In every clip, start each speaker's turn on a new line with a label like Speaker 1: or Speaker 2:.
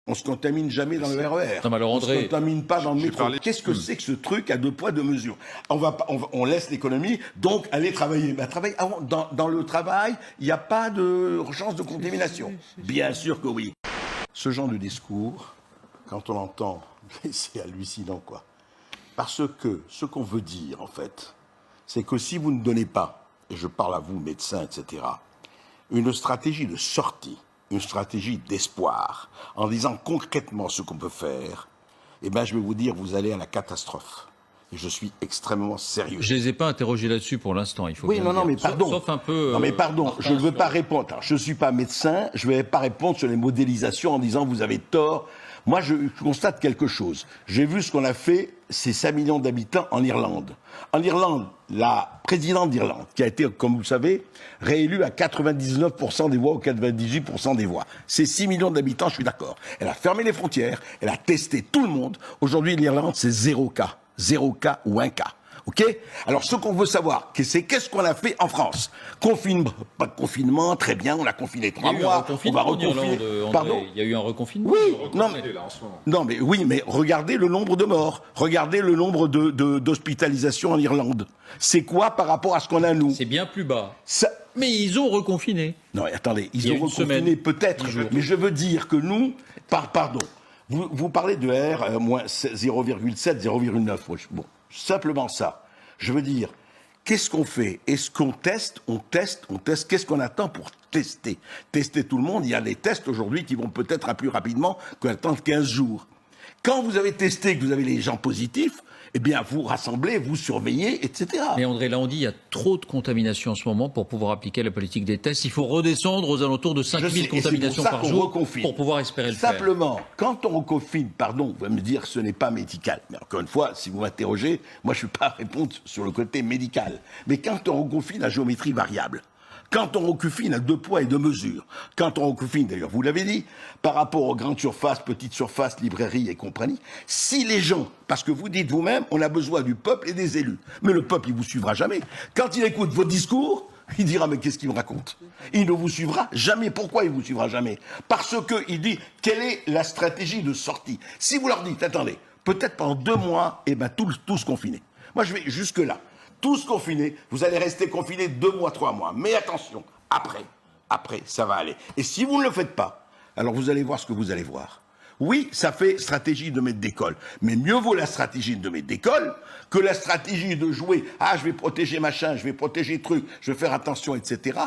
Speaker 1: On se contamine jamais dans le RER.
Speaker 2: Non, mais alors, André,
Speaker 1: on se contamine pas dans le métro. Qu'est-ce que
Speaker 2: Hmm.
Speaker 1: c'est que ce truc à 2 poids 2 mesures? On laisse l'économie, donc aller travailler. Ben, dans le travail, il n'y a pas de chance de contamination. Bien sûr que oui. Ce genre de discours, quand on l'entend, c'est hallucinant, quoi. Parce que ce qu'on veut dire, en fait, c'est que si vous ne donnez pas, et je parle à vous, médecins, etc., une stratégie de sortie, une stratégie d'espoir, en disant concrètement ce qu'on peut faire, eh bien, je vais vous dire, vous allez à la catastrophe. Et je suis extrêmement sérieux.
Speaker 2: je les ai pas interrogés là-dessus pour l'instant, il faut
Speaker 1: Oui,
Speaker 2: bien
Speaker 1: non,
Speaker 2: le
Speaker 1: non,
Speaker 2: dire.
Speaker 1: mais pardon.
Speaker 2: Sauf un peu.
Speaker 1: Non, mais pardon, je ne veux pas répondre. Alors, je ne suis pas médecin, je ne vais pas répondre sur les modélisations en disant vous avez tort. Moi, je constate quelque chose. J'ai vu ce qu'on a fait, ces 5 millions d'habitants en Irlande. En Irlande, la présidente d'Irlande, qui a été, comme vous le savez, réélue à 99% des voix ou 98% des voix. Ces 6 millions d'habitants, je suis d'accord. Elle a fermé les frontières, elle a testé tout le monde. Aujourd'hui, l'Irlande, c'est 0 cas. 0 cas ou 1 cas. OK? Alors, ce qu'on veut savoir, c'est qu'est-ce qu'on a fait en France? Pas de confinement, très bien, on a confiné 3 mois, on va reconfiner. Pardon?
Speaker 2: Il y a eu un reconfinement.
Speaker 1: Oui, oui, mais regardez le nombre de morts, regardez le nombre d'hospitalisations en Irlande. C'est quoi par rapport à ce qu'on a nous?
Speaker 2: C'est bien plus bas.
Speaker 1: Ça...
Speaker 2: Mais ils ont reconfiné.
Speaker 1: Non, attendez, ils ont reconfiné peut-être, mais je veux dire que nous, pardon, vous parlez de R, moins 0,7, 0,9, bon, simplement ça. Je veux dire, qu'est-ce qu'on fait? Est-ce qu'on teste? On teste. Qu'est-ce qu'on attend pour tester? Tester tout le monde. Il y a des tests aujourd'hui qui vont peut-être plus rapidement qu'attendre 15 jours. Quand vous avez testé, que vous avez les gens positifs, eh bien, vous rassemblez, vous surveillez, etc.
Speaker 2: Mais André, là, on dit qu'il y a trop de contamination en ce moment pour pouvoir appliquer la politique des tests. Il faut redescendre aux alentours de 5000 contaminations par jour pour pouvoir espérer le faire.
Speaker 1: Simplement, quand on reconfine, pardon, vous allez me dire que ce n'est pas médical. Mais encore une fois, si vous m'interrogez, moi, je ne suis pas à répondre sur le côté médical. Mais quand on reconfine à géométrie variable, quand on reconfine à 2 poids et 2 mesures, quand on reconfine, d'ailleurs, vous l'avez dit, par rapport aux grandes surfaces, petites surfaces, librairies et compagnie, si les gens, parce que vous dites vous-même, on a besoin du peuple et des élus, mais le peuple, il vous suivra jamais. Quand il écoute vos discours, il dira, mais qu'est-ce qu'il me raconte? Il ne vous suivra jamais. Pourquoi il ne vous suivra jamais? Parce qu'il dit, quelle est la stratégie de sortie? Si vous leur dites, attendez, peut-être pendant 2 mois, eh ben, tous confinés. Moi, je vais jusque-là. Tous confinés, vous allez rester confinés 2 mois, 3 mois. Mais attention, après, ça va aller. Et si vous ne le faites pas, alors vous allez voir ce que vous allez voir. Oui, ça fait stratégie de maître d'école. Mais mieux vaut la stratégie de maître d'école que la stratégie de jouer « Ah, je vais protéger machin, je vais protéger truc, je vais faire attention, etc. »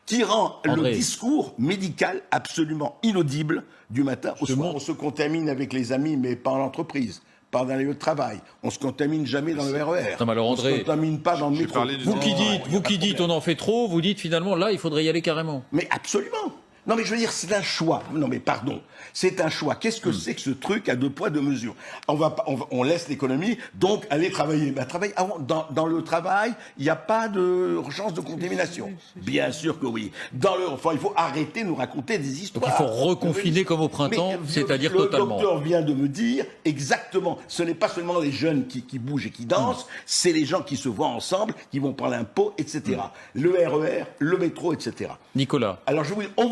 Speaker 1: qui rend
Speaker 2: André,
Speaker 1: le discours médical absolument inaudible du matin au soir. On se contamine avec les amis, mais pas en entreprise. Pas dans les lieux de travail. On se contamine jamais dans le RER.
Speaker 2: Non, mais alors, André,
Speaker 1: on se contamine pas dans le métro.
Speaker 2: Vous qui dites on en fait trop, vous dites finalement là il faudrait y aller carrément.
Speaker 1: Mais absolument. Non, mais je veux dire, c'est un choix. Non, mais pardon. C'est un choix. Qu'est-ce que c'est que ce truc à 2 poids 2 mesures? On laisse l'économie, donc aller travailler. Ben, dans le travail, il n'y a pas de chance de contamination. Bien sûr que oui. Il faut arrêter de nous raconter des histoires.
Speaker 2: Donc il faut reconfiner comme au printemps, c'est-à-dire totalement.
Speaker 1: Le docteur vient de me dire exactement. Ce n'est pas seulement les jeunes qui bougent et qui dansent, c'est les gens qui se voient ensemble, qui vont prendre un pot, etc. Le RER, le métro, etc.
Speaker 2: Nicolas.
Speaker 1: Alors je vous dis, on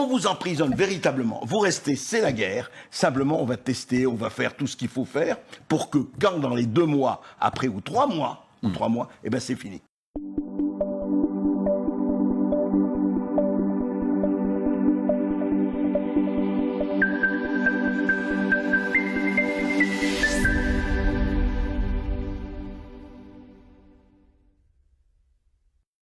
Speaker 1: vous emprisonne véritablement. Vous restez, c'est la guerre. Simplement, on va tester, on va faire tout ce qu'il faut faire pour que quand dans les 2 mois, après ou 3 mois, eh ben c'est fini.